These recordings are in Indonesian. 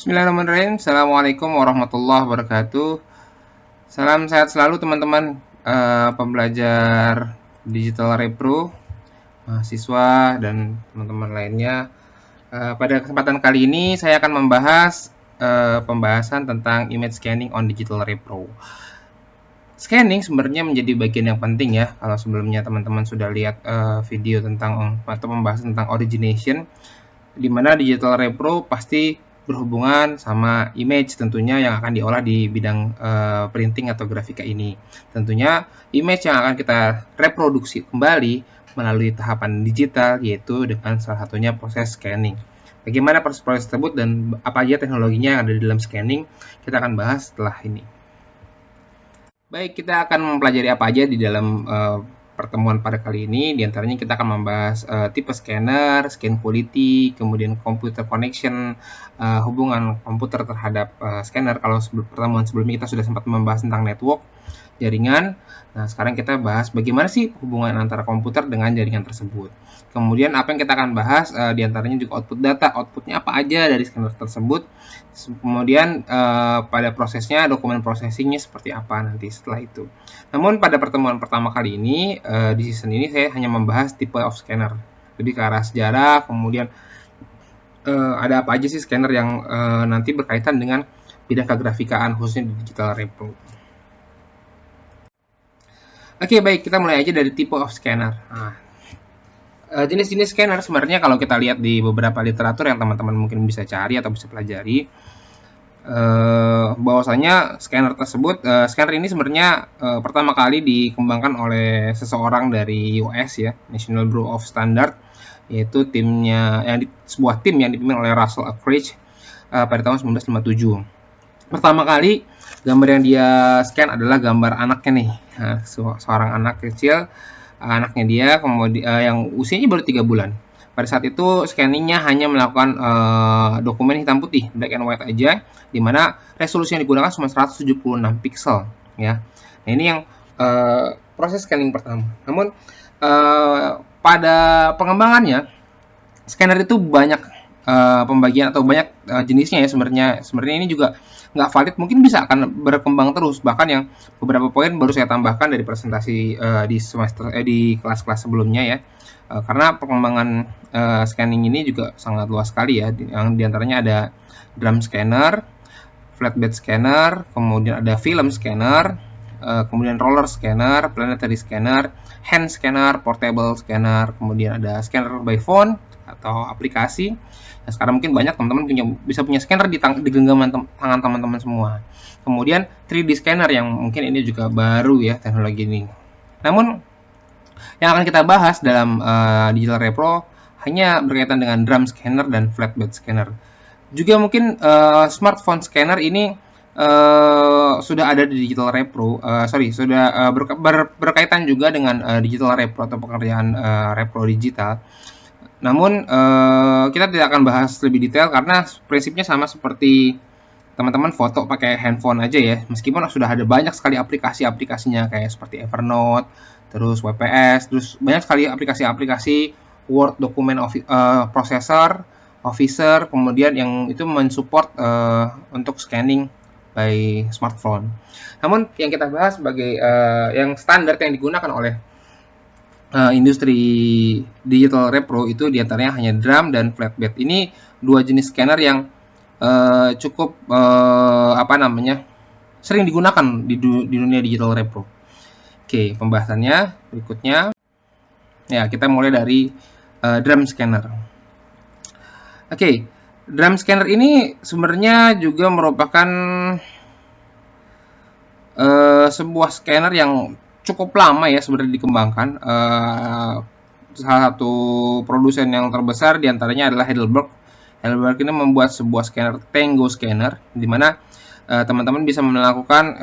Bismillahirrahmanirrahim. Assalamualaikum warahmatullahi wabarakatuh. Salam sehat selalu teman-teman pembelajar Digital Repro, mahasiswa dan teman-teman lainnya. Pada kesempatan kali ini saya akan membahas pembahasan tentang image scanning on Digital Repro. Scanning sebenarnya menjadi bagian yang penting ya. Kalau sebelumnya teman-teman sudah lihat video tentang atau pembahasan tentang origination, di mana Digital Repro pasti berhubungan sama image tentunya yang akan diolah di bidang printing atau grafika ini. Tentunya image yang akan kita reproduksi kembali melalui tahapan digital, yaitu dengan salah satunya proses scanning. Bagaimana proses tersebut dan apa aja teknologinya yang ada di dalam scanning, kita akan bahas setelah ini. Baik, kita akan mempelajari apa aja di dalam pertemuan pada kali ini. Di antaranya kita akan membahas tipe scanner, scan quality, kemudian computer connection, hubungan komputer terhadap scanner. Kalau pertemuan sebelumnya kita sudah sempat membahas tentang network, jaringan. Nah, sekarang kita bahas bagaimana sih hubungan antara komputer dengan jaringan tersebut. Kemudian apa yang kita akan bahas di antaranya juga output data, outputnya apa aja dari scanner tersebut. Kemudian pada prosesnya, dokumen processingnya seperti apa nanti setelah itu. Namun pada pertemuan pertama kali ini, di season ini saya hanya membahas tipe of scanner. Lebih ke arah sejarah, kemudian ada apa aja sih scanner yang nanti berkaitan dengan bidang kegrafikaan khususnya di Digital Repro. Oke, baik, kita mulai aja dari tipe of scanner. Nah, jenis-jenis scanner sebenarnya kalau kita lihat di beberapa literatur yang teman-teman mungkin bisa cari atau bisa pelajari, bahwasanya scanner tersebut, scanner ini sebenarnya pertama kali dikembangkan oleh seseorang dari US ya, National Bureau of Standard, yaitu sebuah tim yang dipimpin oleh Russell Akridge pada tahun 1957. Pertama kali gambar yang dia scan adalah gambar anaknya nih, seorang anak kecil, anaknya dia kemudian yang usianya baru 3 bulan. Pada saat itu scanningnya hanya melakukan dokumen hitam putih, black and white aja, di mana resolusi yang digunakan cuma 176 pixel ya. Nah, ini yang proses scanning pertama. Namun pada pengembangannya scanner itu banyak pembagian atau banyak jenisnya ya sebenarnya. Sebenarnya ini juga nggak valid, mungkin bisa akan berkembang terus. Bahkan yang beberapa poin baru saya tambahkan dari presentasi di kelas-kelas sebelumnya ya. Karena perkembangan scanning ini juga sangat luas sekali ya. Yang diantaranya ada drum scanner, flatbed scanner, kemudian ada film scanner, kemudian roller scanner, planetary scanner, hand scanner, portable scanner, kemudian ada scanner by phone atau aplikasi. Nah, sekarang mungkin banyak teman-teman bisa punya scanner di genggaman tangan teman-teman semua. Kemudian 3D scanner yang mungkin ini juga baru ya teknologi ini. Namun yang akan kita bahas dalam Digital Repro hanya berkaitan dengan drum scanner dan flatbed scanner. Juga mungkin smartphone scanner ini sudah ada di Digital Repro, sudah berkaitan juga dengan Digital Repro atau pekerjaan Repro digital. Namun kita tidak akan bahas lebih detail karena prinsipnya sama seperti teman-teman foto pakai handphone aja ya. Meskipun sudah ada banyak sekali aplikasi-aplikasinya kayak seperti Evernote, terus WPS, terus banyak sekali aplikasi-aplikasi Word dokumen processor, Officer, kemudian yang itu mensupport untuk scanning by smartphone. Namun yang kita bahas sebagai yang standar yang digunakan oleh industri Digital Repro itu diantaranya hanya drum dan flatbed. Ini dua jenis scanner yang cukup sering digunakan di dunia Digital Repro. Oke, pembahasannya berikutnya. Ya, kita mulai dari drum scanner. Oke, drum scanner ini sebenarnya juga merupakan sebuah scanner yang cukup lama ya sebenarnya dikembangkan. Salah satu produsen yang terbesar diantaranya adalah Heidelberg. Heidelberg ini membuat sebuah scanner Tango scanner, di mana teman-teman bisa melakukan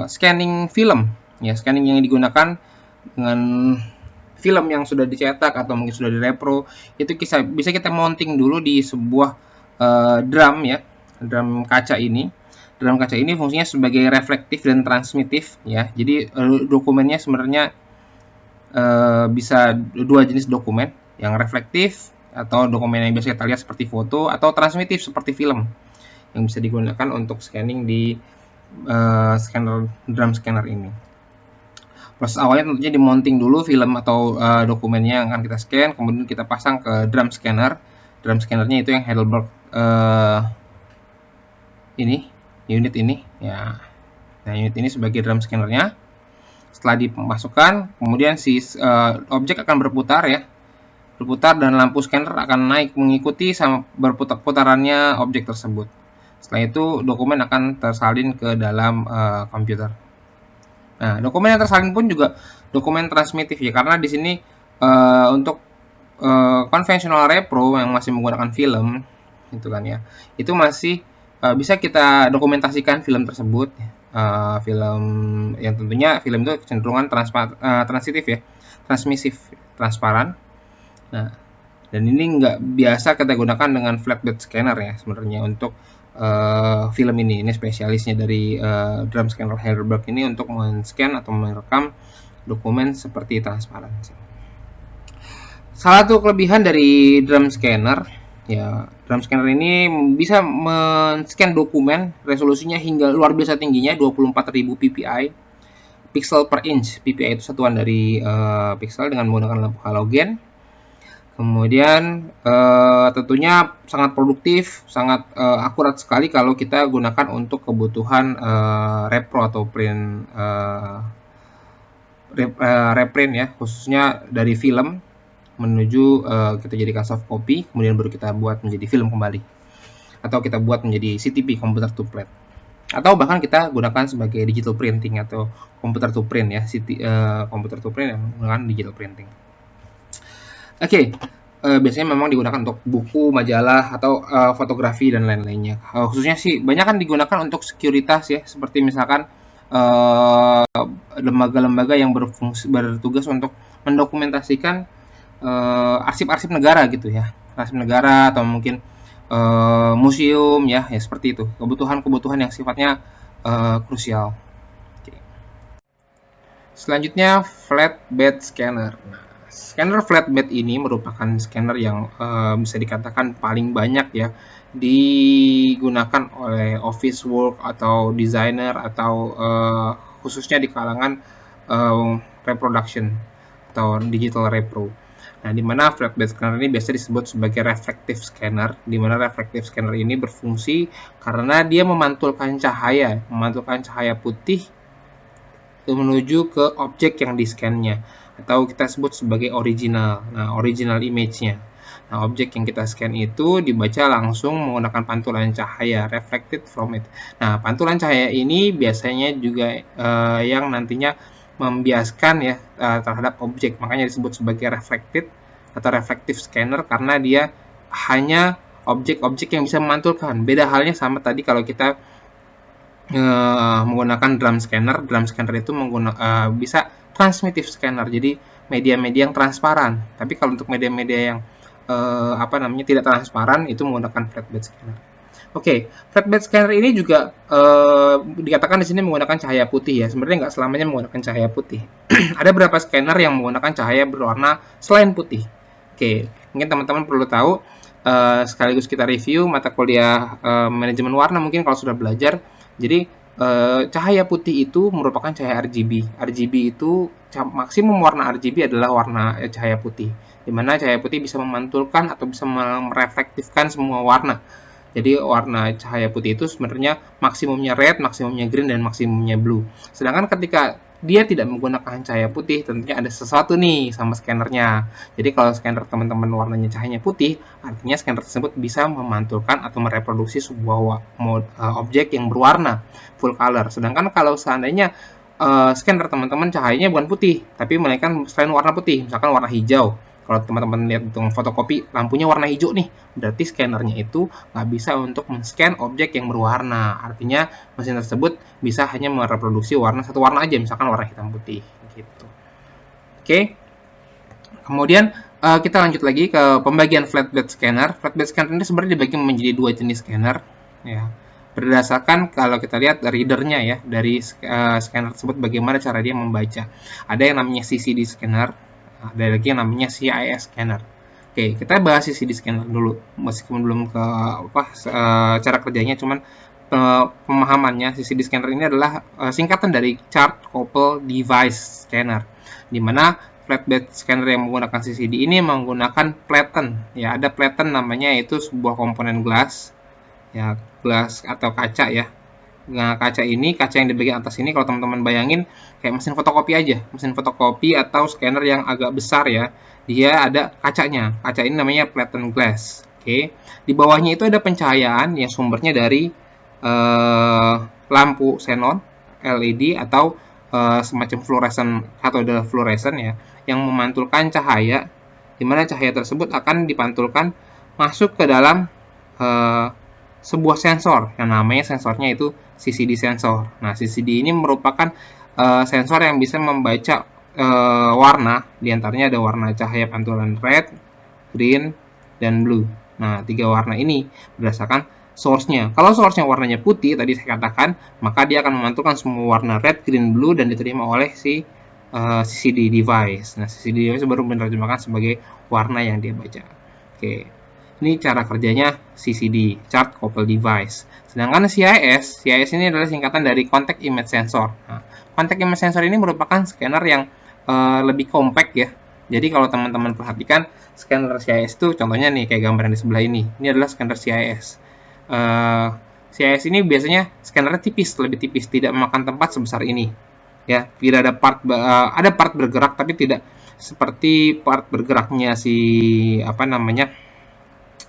scanning film. Ya, scanning yang digunakan dengan film yang sudah dicetak atau mungkin sudah direpro, itu bisa kita mounting dulu di sebuah drum ya, drum kaca ini. Drum kaca ini fungsinya sebagai reflektif dan transmitif ya. Jadi dokumennya sebenarnya bisa dua jenis dokumen, yang reflektif atau dokumen yang biasa kita lihat seperti foto, atau transmitif seperti film. yang bisa digunakan untuk scanning di drum scanner ini. Proses awalnya tentunya di-mounting dulu film atau dokumennya yang akan kita scan, kemudian kita pasang ke drum scanner. Drum scannernya itu yang Heidelberg unit ini ya. Nah, unit ini sebagai drum scannernya. Setelah dimasukkan, kemudian si objek akan berputar ya. Berputar dan lampu scanner akan naik mengikuti sama berputar-putarannya objek tersebut. Setelah itu dokumen akan tersalin ke dalam komputer. Nah, dokumen yang tersalin pun juga dokumen transmitif ya, karena di sini untuk konvensional repro yang masih menggunakan film, gitu kan ya, itu masih bisa kita dokumentasikan film tersebut. Film yang tentunya film itu kecenderungan transitif ya, transmisif, transparan. Nah, dan ini nggak biasa kita gunakan dengan flatbed scanner ya sebenarnya untuk film ini spesialisnya dari drum scanner Heidelberg ini untuk men-scan atau merekam dokumen seperti transparansi. Salah satu kelebihan dari drum scanner ya, drum scanner ini bisa men-scan dokumen resolusinya hingga luar biasa tingginya 24.000 ppi, pixel per inch. Ppi itu satuan dari pixel dengan menggunakan lampu halogen. Kemudian tentunya sangat produktif, sangat akurat sekali kalau kita gunakan untuk kebutuhan repro atau print reprint ya, khususnya dari film menuju kita jadikan soft copy, kemudian baru kita buat menjadi film kembali, atau kita buat menjadi CTP, computer to print, atau bahkan kita gunakan sebagai digital printing atau computer to print ya, computer to print yang menggunakan digital printing. Oke, biasanya memang digunakan untuk buku, majalah, atau fotografi dan lain-lainnya. Khususnya sih banyak kan digunakan untuk sekuritas ya, seperti misalkan lembaga-lembaga yang bertugas untuk mendokumentasikan arsip-arsip negara gitu ya, arsip negara atau mungkin museum ya, seperti itu. Kebutuhan-kebutuhan yang sifatnya krusial. Oke. Selanjutnya flatbed scanner. Nah, scanner flatbed ini merupakan scanner yang bisa dikatakan paling banyak ya digunakan oleh office work atau designer atau khususnya di kalangan reproduction atau digital repro. Nah, di mana flatbed scanner ini biasa disebut sebagai reflective scanner, di mana reflective scanner ini berfungsi karena dia memantulkan cahaya putih menuju ke objek yang di-scan-nya, atau kita sebut sebagai original. Nah, original image-nya. Nah, objek yang kita scan itu dibaca langsung menggunakan pantulan cahaya, reflected from it. Nah, pantulan cahaya ini biasanya juga yang nantinya membiaskan ya terhadap objek, makanya disebut sebagai reflected atau reflective scanner karena dia hanya objek-objek yang bisa memantulkan. Beda halnya sama tadi kalau kita menggunakan drum scanner itu bisa transmittive scanner, jadi media-media yang transparan. Tapi kalau untuk media-media yang tidak transparan itu menggunakan flatbed scanner. Oke, flatbed scanner ini juga dikatakan di sini menggunakan cahaya putih ya. Sebenarnya nggak selamanya menggunakan cahaya putih. Ada beberapa scanner yang menggunakan cahaya berwarna selain putih. Oke, mungkin teman-teman perlu tahu sekaligus kita review mata kuliah manajemen warna mungkin kalau sudah belajar. Jadi cahaya putih itu merupakan cahaya RGB. RGB itu maksimum warna RGB adalah warna cahaya putih, di mana cahaya putih bisa memantulkan atau bisa mereflektifkan semua warna. Jadi warna cahaya putih itu sebenarnya maksimumnya red, maksimumnya green, dan maksimumnya blue. Sedangkan ketika dia tidak menggunakan cahaya putih, tentunya ada sesuatu nih sama scannernya. Jadi kalau scanner teman-teman warnanya cahayanya putih, artinya scanner tersebut bisa memantulkan atau mereproduksi sebuah objek yang berwarna full color. Sedangkan kalau seandainya scanner teman-teman cahayanya bukan putih, tapi melainkan selain warna putih, misalkan warna hijau. Kalau teman-teman lihat dengan fotokopi lampunya warna hijau nih, berarti scannernya itu nggak bisa untuk men-scan objek yang berwarna. Artinya mesin tersebut bisa hanya mereproduksi satu warna aja, misalkan warna hitam putih gitu. Oke. Kemudian kita lanjut lagi ke pembagian flatbed scanner. Flatbed scanner ini sebenarnya dibagi menjadi dua jenis scanner ya. Berdasarkan kalau kita lihat readernya ya, dari scanner tersebut bagaimana cara dia membaca. Ada yang namanya CCD scanner, ada lagi yang namanya CIS scanner. Oke, kita bahas CCD scanner dulu. Meskipun belum ke cara kerjanya, cuman pemahamannya CCD scanner ini adalah singkatan dari Chart Couple Device Scanner, di mana flatbed scanner yang menggunakan CCD ini menggunakan platen. Ya, ada platen namanya, yaitu sebuah komponen glass, ya, glass atau kaca ya. Nah, kaca yang di bagian atas ini, kalau teman-teman bayangin kayak mesin fotokopi aja, mesin fotokopi atau scanner yang agak besar ya, dia ada kacanya. Kaca ini namanya platen glass. Oke, di bawahnya itu ada pencahayaan yang sumbernya dari lampu xenon, LED atau semacam fluoresan atau fluoresan ya, yang memantulkan cahaya, di mana cahaya tersebut akan dipantulkan masuk ke dalam sebuah sensor yang namanya sensornya itu CCD sensor. Nah, CCD ini merupakan sensor yang bisa membaca warna, diantaranya ada warna cahaya pantulan red, green, dan blue. Nah, 3 warna ini berdasarkan source-nya. Kalau source-nya warnanya putih, tadi saya katakan, maka dia akan memantulkan semua warna red, green, blue, dan diterima oleh si CCD device. Nah, CCD device baru menerjemahkan sebagai warna yang dia baca. Oke. Ini cara kerjanya CCD, Chart Couple Device. Sedangkan CIS ini adalah singkatan dari Contact Image Sensor. Nah, Contact Image Sensor ini merupakan scanner yang lebih compact ya. Jadi kalau teman-teman perhatikan scanner CIS itu contohnya nih kayak gambar yang di sebelah ini. Ini adalah scanner CIS. CIS ini biasanya scannernya tipis, lebih tipis, tidak memakan tempat sebesar ini. Ya, tidak ada part bergerak, tapi tidak seperti part bergeraknya si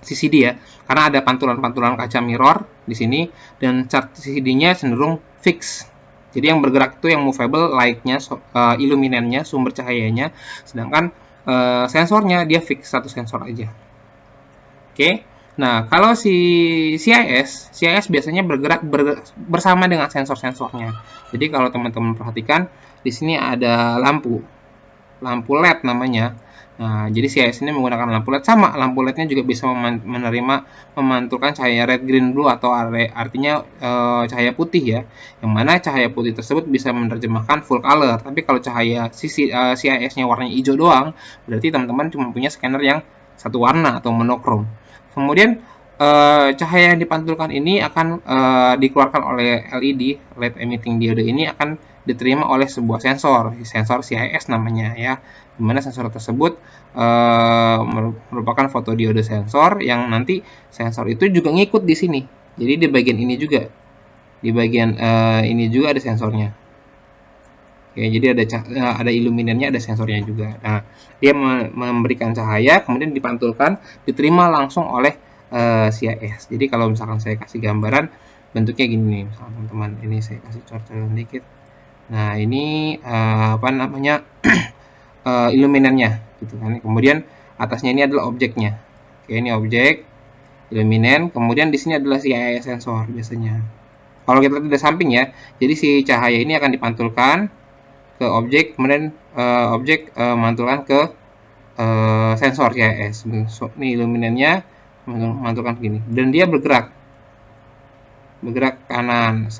CCD ya, karena ada pantulan-pantulan kaca mirror di sini, dan chart CCD-nya cenderung fix. Jadi yang bergerak itu yang movable light-nya, illuminannya, sumber cahayanya, sedangkan sensornya dia fix, satu sensor aja. Oke. Nah, kalau si CIS biasanya bergerak bersama dengan sensor-sensornya. Jadi kalau teman-teman perhatikan, di sini ada lampu LED namanya. Nah, jadi CIS ini menggunakan lampu LED sama. Lampu LED-nya juga bisa memantulkan cahaya red, green, blue atau artinya cahaya putih ya. Yang mana cahaya putih tersebut bisa menerjemahkan full color. Tapi kalau cahaya CIS-nya warnanya hijau doang, berarti teman-teman cuma punya scanner yang satu warna atau monokrom. Kemudian cahaya yang dipantulkan ini akan dikeluarkan oleh LED emitting diode ini akan diterima oleh sebuah sensor CIS namanya ya, dimana sensor tersebut merupakan fotodiode sensor yang nanti sensor itu juga ngikut di sini. Jadi di bagian ini juga, ini juga ada sensornya. Oke, jadi ada illuminannya, ada sensornya juga. Nah, dia memberikan cahaya, kemudian dipantulkan, diterima langsung oleh CIS. Jadi kalau misalkan saya kasih gambaran, bentuknya gini nih, misalkan teman-teman. Ini saya kasih cor-coran dikit. Nah, ini illuminannya, gitu kan. Kemudian atasnya ini adalah objeknya. Oke, ini objek, illuminan. Kemudian di sini adalah CIS sensor biasanya. Kalau kita lihat dari samping ya, jadi si cahaya ini akan dipantulkan ke objek, kemudian objek memantulkan ke sensor CIS. Ini illuminannya memantulkan gini, dan dia bergerak kanan,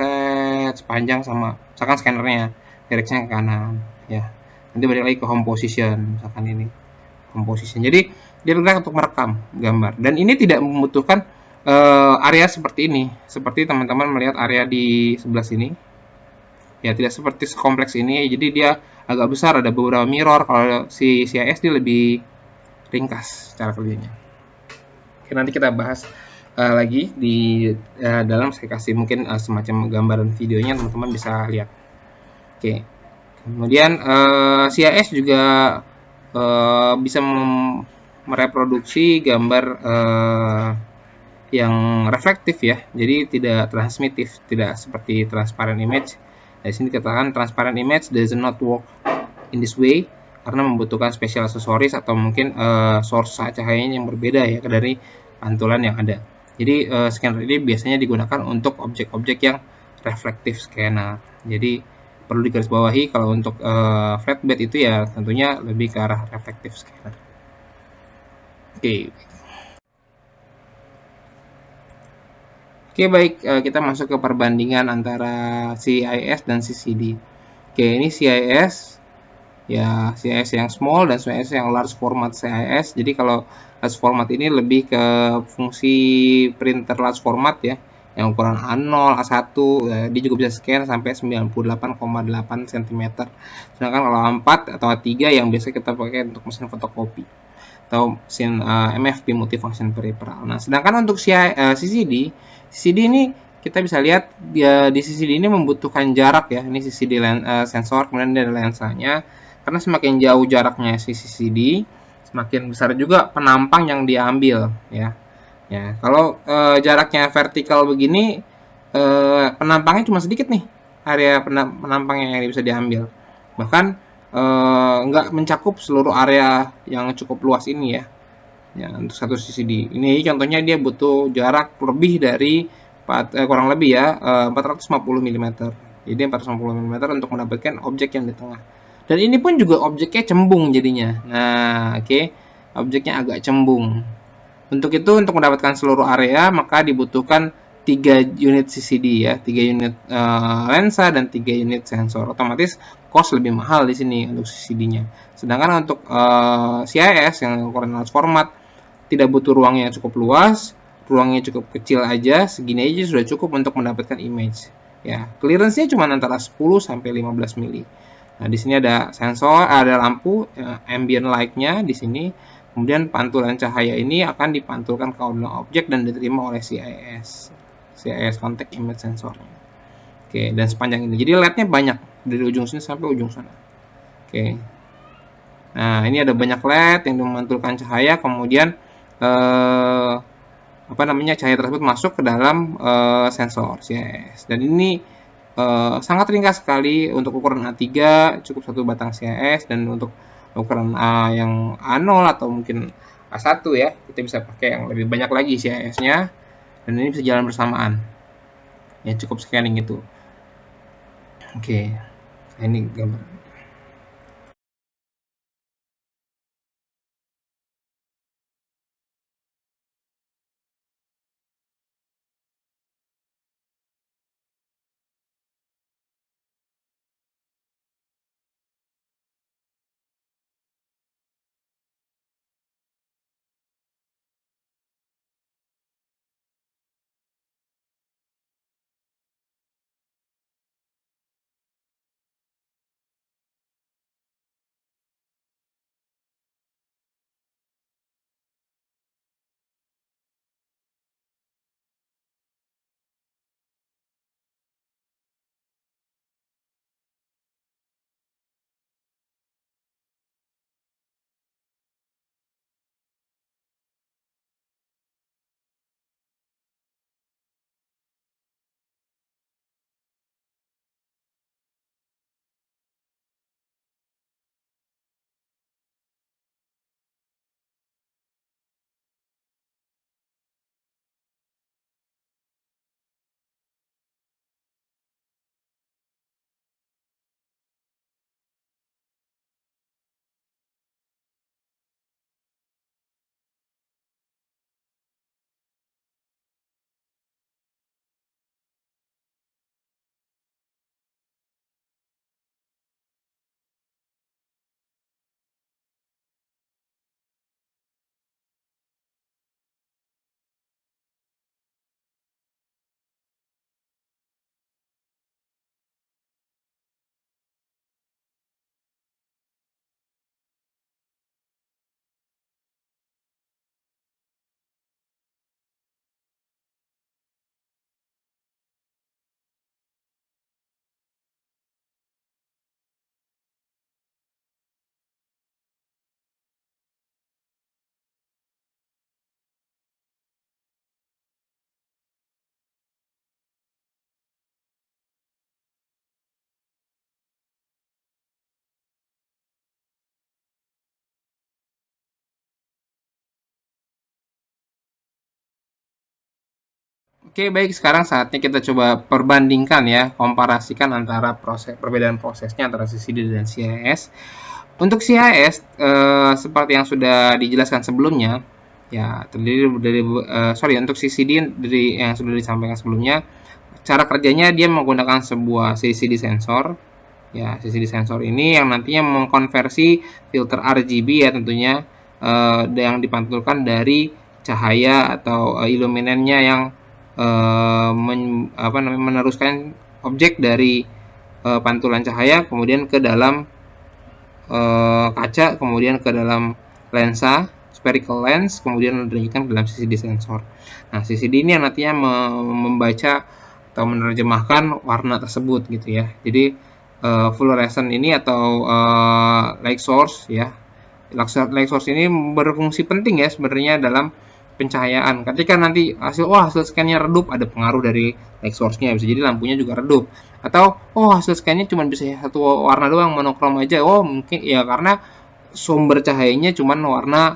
sepanjang sama misalkan scannernya direction ke kanan ya. Nanti balik lagi ke home position, misalkan ini home position. Jadi dia bergerak untuk merekam gambar, dan ini tidak membutuhkan area seperti ini, seperti teman-teman melihat area di sebelah sini ya, tidak seperti sekompleks ini. Jadi dia agak besar, ada beberapa mirror. Kalau si CIS dia lebih ringkas cara kerjanya. Oke, nanti kita bahas lagi di dalam, saya kasih mungkin semacam gambaran videonya, teman-teman bisa lihat. Oke, kemudian CIS juga bisa mereproduksi gambar yang reflektif ya, jadi tidak transmitif, tidak seperti transparent image. Di sini dikatakan transparent image does not work in this way karena membutuhkan special accessories atau mungkin source cahayanya yang berbeda ya dari pantulan yang ada. Jadi scanner ini biasanya digunakan untuk objek-objek yang reflektif scanner. Jadi perlu digarisbawahi kalau untuk flatbed itu ya tentunya lebih ke arah reflektif scanner. Oke, baik, kita masuk ke perbandingan antara CIS dan CCD. Oke, ini CIS ya CIS yang small dan CIS yang large format CIS. Jadi kalau large format ini lebih ke fungsi printer large format ya, yang ukuran A0, A1, ya, dia juga bisa scan sampai 98,8 cm. Sedangkan kalau A4 atau A3 yang biasa kita pakai untuk mesin fotokopi atau mesin MFP multifunction peripheral. Nah, sedangkan untuk CCD ini kita bisa lihat dia di CCD ini membutuhkan jarak ya. Ini CCD sensor, kemudian ada lensanya. Karena semakin jauh jaraknya si CCD, semakin besar juga penampang yang diambil ya. Ya, kalau jaraknya vertikal begini, penampangnya cuma sedikit nih, area penampangnya yang bisa diambil. Bahkan nggak mencakup seluruh area yang cukup luas ini ya. Ya, untuk satu CCD. Ini contohnya dia butuh jarak lebih dari kurang lebih ya 450 mm. Jadi 450 mm untuk mendapatkan objek yang di tengah. Dan ini pun juga objeknya cembung jadinya. Nah, oke. Objeknya agak cembung. Untuk itu, untuk mendapatkan seluruh area, maka dibutuhkan 3 unit CCD ya, 3 unit lensa dan 3 unit sensor. Otomatis cost lebih mahal di sini untuk CCD-nya. Sedangkan untuk CIS yang ukuran large format tidak butuh ruang yang cukup luas, ruangnya cukup kecil aja, segini aja sudah cukup untuk mendapatkan image. Ya, clearance-nya cuma antara 10 sampai 15 mili. Nah, di sini ada sensor, ada lampu ambient light-nya di sini. Kemudian pantulan cahaya ini akan dipantulkan ke objek dan diterima oleh CIS contact image sensornya. Oke, dan sepanjang ini. Jadi LED-nya banyak dari ujung sini sampai ujung sana. Oke. Nah, ini ada banyak LED yang memantulkan cahaya, kemudian cahaya tersebut masuk ke dalam sensor CIS. Dan ini sangat ringkas sekali. Untuk ukuran A3 cukup satu batang CIS, dan untuk ukuran yang A0 atau mungkin A1 ya, kita bisa pakai yang lebih banyak lagi CIS-nya, dan ini bisa jalan bersamaan. Ya, cukup scanning itu. Oke. Nah, ini gambar. Oke, baik. Sekarang saatnya kita coba perbandingkan ya, komparasikan antara perbedaan prosesnya antara CCD dan CIS. Untuk CIS, seperti yang sudah dijelaskan sebelumnya, ya terdiri dari untuk CCD dari yang sudah disampaikan sebelumnya, cara kerjanya dia menggunakan sebuah CCD sensor Ya, CCD sensor ini yang nantinya mengkonversi filter RGB ya tentunya yang dipantulkan dari cahaya atau illuminannya yang meneruskan objek dari pantulan cahaya kemudian ke dalam kaca, kemudian ke dalam lensa spherical lens, kemudian dilanjutkan ke dalam CCD sensor. Nah, CCD ini yang nantinya membaca atau menerjemahkan warna tersebut gitu ya. Jadi fluorescent ini atau light source ya. Light source ini berfungsi penting ya sebenarnya dalam pencahayaan. Ketika nanti hasil scan-nya redup, ada pengaruh dari light source-nya, bisa jadi lampunya juga redup. Atau hasil scan-nya cuma bisa satu warna doang, monokrom aja. Mungkin ya karena sumber cahayanya cuma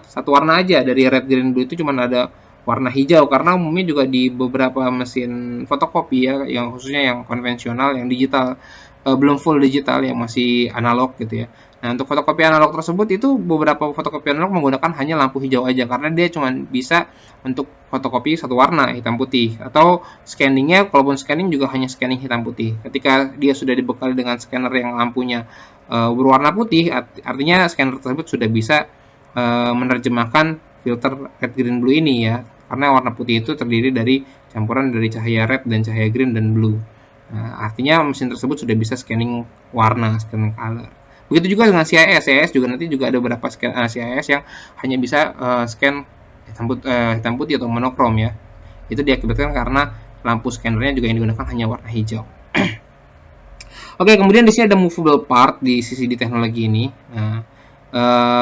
satu warna aja. Dari red, green, blue itu cuma ada warna hijau, karena umumnya juga di beberapa mesin fotokopi ya, yang khususnya yang konvensional, yang digital, belum full digital, yang masih analog gitu ya. Nah, untuk fotokopi analog tersebut itu beberapa fotokopi analog menggunakan hanya lampu hijau aja, karena dia cuma bisa untuk fotokopi satu warna, hitam putih. Atau scanningnya, kalaupun scanning juga hanya scanning hitam putih. Ketika dia sudah dibekali dengan scanner yang lampunya berwarna putih, artinya scanner tersebut sudah bisa menerjemahkan filter red, green, blue ini ya. Karena warna putih itu terdiri dari campuran dari cahaya red dan cahaya green dan blue. Nah, artinya mesin tersebut sudah bisa scanning warna, scanning color. Begitu juga dengan CIS. CIS juga nanti juga ada beberapa CIS yang hanya bisa scan hitam putih atau monokrom ya. Itu diakibatkan karena lampu scannernya juga yang digunakan hanya warna hijau. Oke, kemudian di sini ada movable part di CCD teknologi ini. Nah,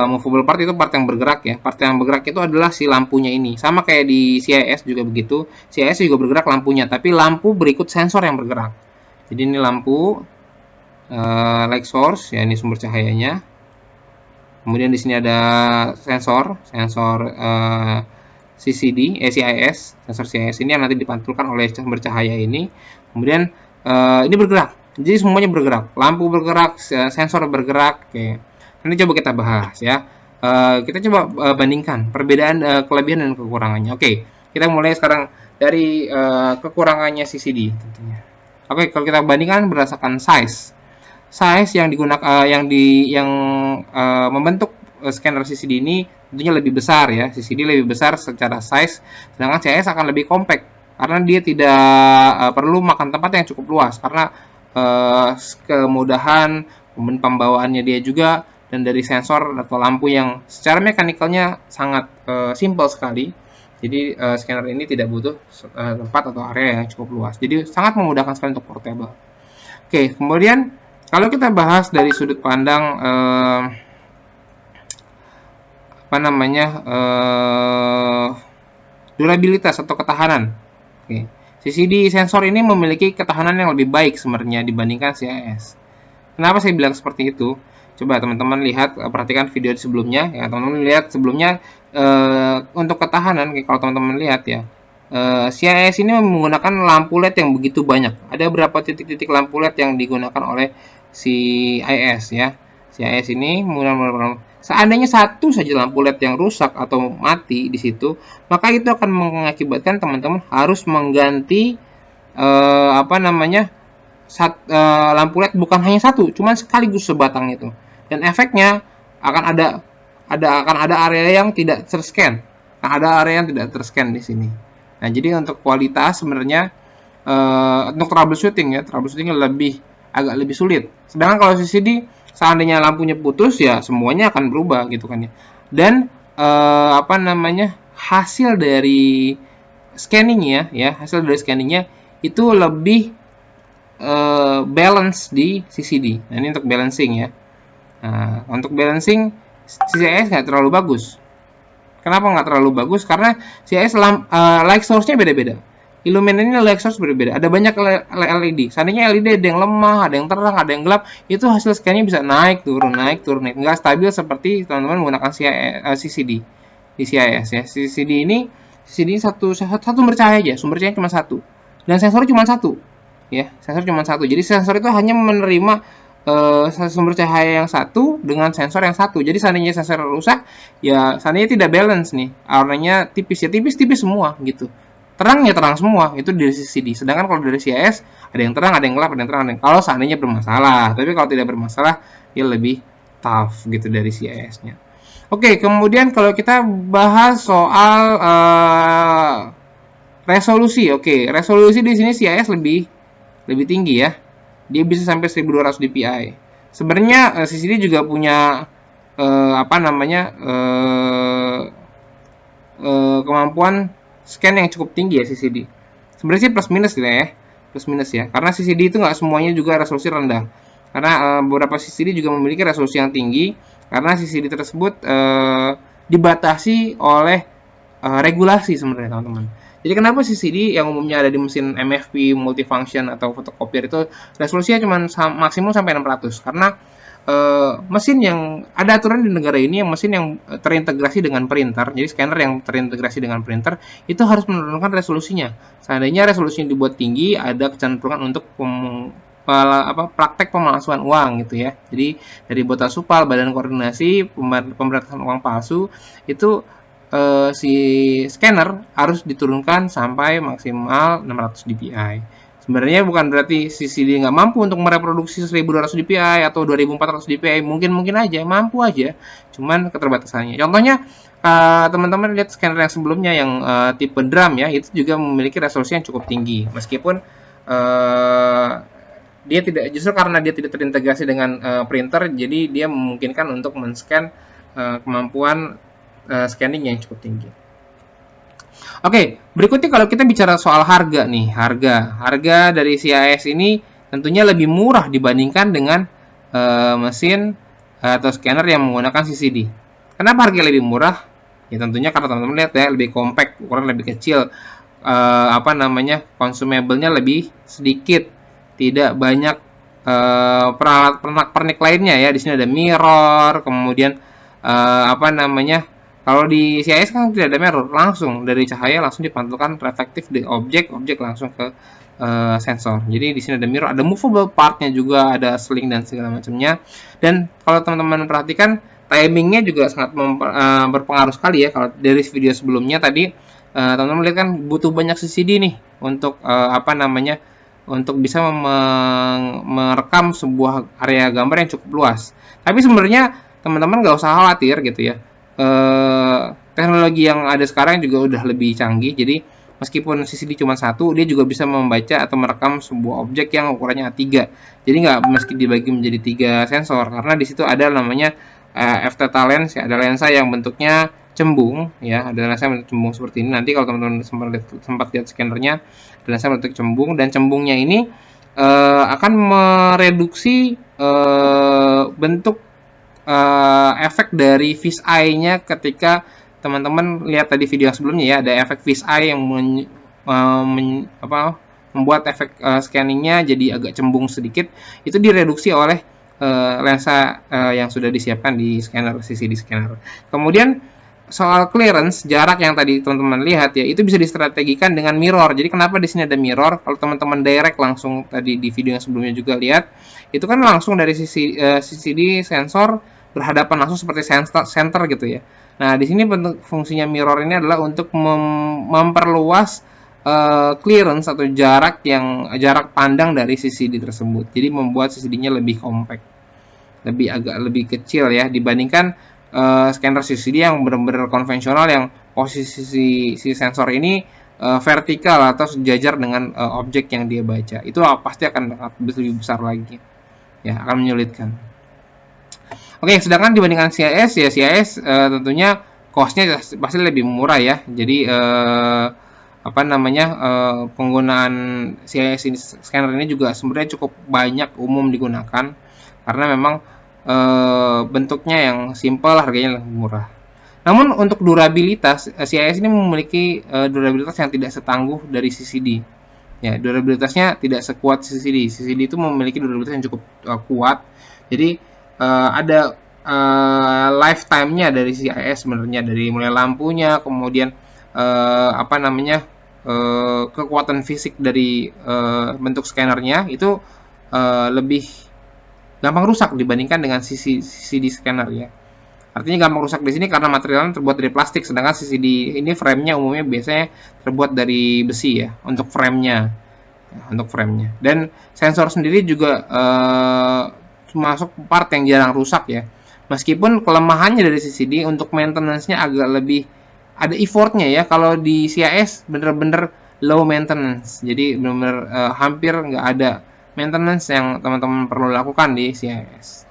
movable part itu part yang bergerak ya. Part yang bergerak itu adalah si lampunya ini. Sama kayak di CIS juga begitu. CIS juga bergerak lampunya, tapi lampu berikut sensor yang bergerak. Jadi ini lampu light source ya, ini sumber cahayanya. Kemudian di sini ada sensor CCD, CIS, sensor CIS ini yang nanti dipantulkan oleh sumber cahaya ini. Kemudian ini bergerak. Jadi semuanya bergerak. Lampu bergerak, sensor bergerak. Oke. Nanti coba kita bahas ya. Kita coba bandingkan perbedaan kelebihan dan kekurangannya. Oke, kita mulai sekarang dari kekurangannya CCD tentunya. Oke, kalau kita bandingkan berdasarkan size yang digunakan yang membentuk scanner CCD ini tentunya lebih besar ya. CCD lebih besar secara size, sedangkan CIS akan lebih compact karena dia tidak perlu makan tempat yang cukup luas, karena kemudahan pembawaannya dia juga, dan dari sensor atau lampu yang secara mekanikalnya sangat simple sekali. Jadi scanner ini tidak butuh tempat atau area yang cukup luas. Jadi sangat memudahkan sekali untuk portable. Oke, kemudian kalau kita bahas dari sudut pandang durabilitas atau ketahanan. Oke. CCD sensor ini memiliki ketahanan yang lebih baik sebenarnya dibandingkan CIS. Kenapa saya bilang seperti itu? Coba teman-teman lihat, perhatikan video sebelumnya ya. Teman-teman lihat sebelumnya untuk ketahanan, kalau teman-teman lihat ya, CIS ini menggunakan lampu LED yang begitu banyak. Ada berapa titik-titik lampu LED yang digunakan oleh CIS ya. CIS ini menggunakan, seandainya satu saja lampu LED yang rusak atau mati di situ, maka itu akan mengakibatkan teman-teman harus mengganti lampu LED bukan hanya satu, cuman sekaligus sebatang itu. Dan efeknya akan ada area yang tidak terscan. Nah, ada area yang tidak terscan di sini. Nah, jadi untuk kualitas sebenarnya untuk troubleshooting agak lebih sulit. Sedangkan kalau CCD seandainya lampunya putus ya semuanya akan berubah gitu kan ya. Dan hasil dari scanningnya itu lebih balance di CCD. Nah, ini untuk balancing ya. Nah, untuk balancing CIS nggak terlalu bagus. Kenapa nggak terlalu bagus? Karena CIS light source-nya beda-beda. Illuminannya light source berbeda. Ada banyak LED. Seandainya LED ada yang lemah, ada yang terang, ada yang gelap, itu hasil scan-nya bisa naik turun. Nggak stabil seperti teman-teman menggunakan CCD di CIS ya. CCD ini satu sumber cahaya aja. Sumber cahaya cuma satu. Dan sensornya cuma satu. Ya, sensor cuma satu. Jadi sensor itu hanya menerima sumber cahaya yang satu dengan sensor yang satu. Jadi seandainya sensor rusak, ya seandainya tidak balance nih, warnanya tipis semua gitu. terang ya terang semua itu dari CCD. Sedangkan kalau dari CIS ada yang terang, ada yang gelap, ada yang terang, ada yang kalau seandainya bermasalah. Tapi kalau tidak bermasalah dia lebih tough gitu dari CIS-nya. Oke, kemudian kalau kita bahas soal resolusi. Oke, resolusi di sini CIS lebih tinggi ya. Dia bisa sampai 1200 dpi. Sebenarnya CCD juga punya kemampuan scan yang cukup tinggi ya CCD. Sebenarnya sih plus minus ya, plus minus ya. Karena CCD itu nggak semuanya juga resolusi rendah. Karena beberapa CCD juga memiliki resolusi yang tinggi. Karena CCD tersebut dibatasi oleh regulasi sebenarnya teman-teman. Jadi kenapa CCD yang umumnya ada di mesin MFP, multifunction atau fotokopier itu resolusinya cuma maksimum sampai 600 karena mesin yang ada aturan di negara ini yang mesin yang terintegrasi dengan printer, jadi scanner yang terintegrasi dengan printer itu harus menurunkan resolusinya. Seandainya resolusinya dibuat tinggi, ada kecenderungan untuk praktek pemalsuan uang gitu ya. Jadi dari Bota Supal, Badan Koordinasi Pemberantasan Uang Palsu itu si scanner harus diturunkan sampai maksimal 600 dpi. Sebenarnya bukan berarti CCD nggak mampu untuk mereproduksi 1200 dpi atau 2400 dpi, mungkin aja, mampu aja, cuman keterbatasannya. Contohnya teman-teman lihat scanner yang sebelumnya yang tipe drum ya, itu juga memiliki resolusi yang cukup tinggi, meskipun dia tidak, justru karena dia tidak terintegrasi dengan printer, jadi dia memungkinkan untuk men-scan kemampuan scanning yang cukup tinggi. Oke, berikutnya kalau kita bicara soal harga nih, harga dari CIS ini tentunya lebih murah dibandingkan dengan mesin atau scanner yang menggunakan CCD. Kenapa harga lebih murah? Ya tentunya karena teman-teman lihat ya, lebih compact, ukuran lebih kecil, consumable-nya lebih sedikit, tidak banyak pernak-pernik lainnya ya. Di sini ada mirror, kemudian kalau di CIS kan tidak ada mirror, langsung dari cahaya langsung dipantulkan reflektif di objek langsung ke sensor. Jadi di sini ada mirror, ada movable partnya juga, ada sling dan segala macamnya. Dan kalau teman-teman perhatikan timingnya juga sangat berpengaruh sekali ya. Kalau dari video sebelumnya tadi teman-teman lihat kan butuh banyak CCD nih untuk untuk bisa merekam sebuah area gambar yang cukup luas. Tapi sebenarnya teman-teman nggak usah khawatir gitu ya. Teknologi yang ada sekarang juga udah lebih canggih, jadi meskipun CCD cuma satu, dia juga bisa membaca atau merekam sebuah objek yang ukurannya A3. Jadi nggak meski dibagi menjadi 3 sensor, karena di situ ada namanya f-theta lens, ya, ada lensa yang bentuknya cembung, ya, ada lensa yang bentuk cembung seperti ini. Nanti kalau teman-teman sempat lihat scannernya, ada lensa bentuk cembung, dan cembungnya ini akan mereduksi bentuk efek dari fish eye-nya ketika teman-teman lihat tadi video sebelumnya ya, ada efek fish eye yang membuat efek scanningnya jadi agak cembung sedikit. Itu direduksi oleh lensa yang sudah disiapkan di scanner, CCD scanner. Kemudian soal clearance, jarak yang tadi teman-teman lihat ya, itu bisa distrategikan dengan mirror. Jadi kenapa di sini ada mirror? Kalau teman-teman direct langsung tadi di video yang sebelumnya juga lihat, itu kan langsung dari sisi CCD sensor berhadapan langsung seperti center gitu ya. Nah, di sini bentuk fungsinya mirror ini adalah untuk memperluas clearance atau jarak pandang dari CCD tersebut. Jadi membuat CCD-nya lebih compact, agak lebih kecil ya dibandingkan scanner CCD yang benar-benar konvensional yang posisi si sensor ini vertikal atau sejajar dengan objek yang dia baca. Itu pasti akan lebih besar lagi. Ya, akan menyulitkan. Oke, sedangkan dibandingkan CIS ya, CIS tentunya cost-nya pasti lebih murah ya. Jadi penggunaan CIS ini, scanner ini juga sebenarnya cukup banyak umum digunakan karena memang bentuknya yang simple, harganya lebih murah. Namun untuk durabilitas, CIS ini memiliki durabilitas yang tidak setangguh dari CCD. Ya, durabilitasnya tidak sekuat CCD. CCD itu memiliki durabilitas yang cukup kuat. Jadi ada lifetime-nya dari CIS sebenarnya, dari mulai lampunya, kemudian kekuatan fisik dari bentuk scannernya itu lebih gampang rusak dibandingkan dengan CCD scanner ya. Artinya gampang rusak di sini karena materialnya terbuat dari plastik, sedangkan CCD ini frame-nya umumnya biasanya terbuat dari besi ya untuk frame-nya. Untuk frame-nya. Dan sensor sendiri juga masuk part yang jarang rusak ya. Meskipun kelemahannya dari CCD untuk maintenance-nya agak lebih ada effort-nya ya. Kalau di CIS bener-bener low maintenance. Jadi bener-bener hampir nggak ada maintenance yang teman-teman perlu lakukan di CIS.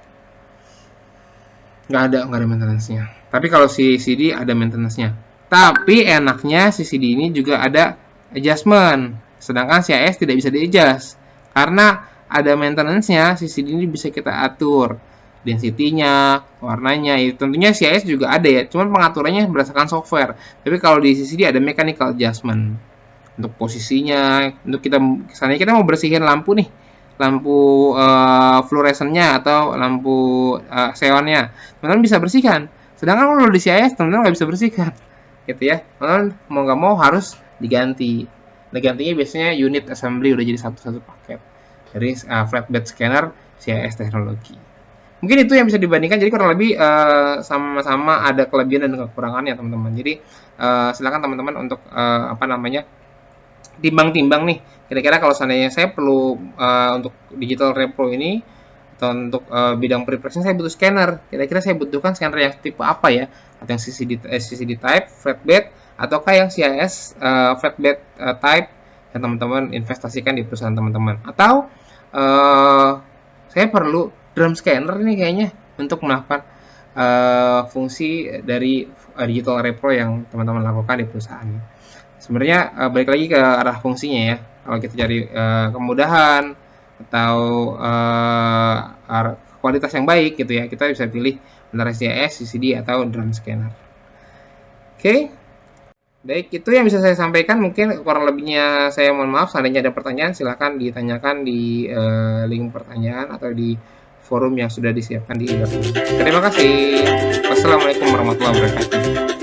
Nggak ada maintenance-nya. Tapi kalau CCD ada maintenance-nya. Tapi enaknya CCD ini juga ada adjustment. Sedangkan CIS tidak bisa di-adjust. Karena ada maintenance-nya, CCD ini bisa kita atur. Density-nya, warnanya, itu tentunya CIS juga ada ya. Cuman pengaturannya berdasarkan software. Tapi kalau di CCD ada mechanical adjustment. Untuk posisinya, untuk misalnya kita mau bersihin lampu nih. Lampu fluoresennya atau lampu xenonnya, teman-teman bisa bersihkan. Sedangkan kalau di CIS teman-teman nggak bisa bersihkan, gitu ya. Teman-teman mau nggak mau harus diganti. Nah, gantinya biasanya unit assembly udah jadi satu paket dari flatbed scanner CIS teknologi. Mungkin itu yang bisa dibandingkan. Jadi kurang lebih sama-sama ada kelebihan dan kekurangannya teman-teman. Jadi silakan teman-teman untuk timbang-timbang nih. Kira-kira kalau seandainya saya perlu untuk digital repro ini atau untuk bidang prepressing saya butuh scanner. Kira-kira saya butuhkan scanner yang tipe apa ya? Atau yang CCD type, flatbed, ataukah yang CIS flatbed type yang teman-teman investasikan di perusahaan teman-teman. Atau saya perlu drum scanner nih kayaknya untuk melakukan fungsi dari digital repro yang teman-teman lakukan di perusahaan. Sebenarnya balik lagi ke arah fungsinya ya. Kalau kita cari kemudahan atau kualitas yang baik gitu ya, kita bisa pilih antara CIS, CCD atau drum scanner. Oke. Baik, itu yang bisa saya sampaikan. Mungkin kurang lebihnya saya mohon maaf. Seandainya ada pertanyaan silahkan ditanyakan di link pertanyaan atau di forum yang sudah disiapkan di e-learning. Terima kasih. Wassalamualaikum warahmatullahi wabarakatuh.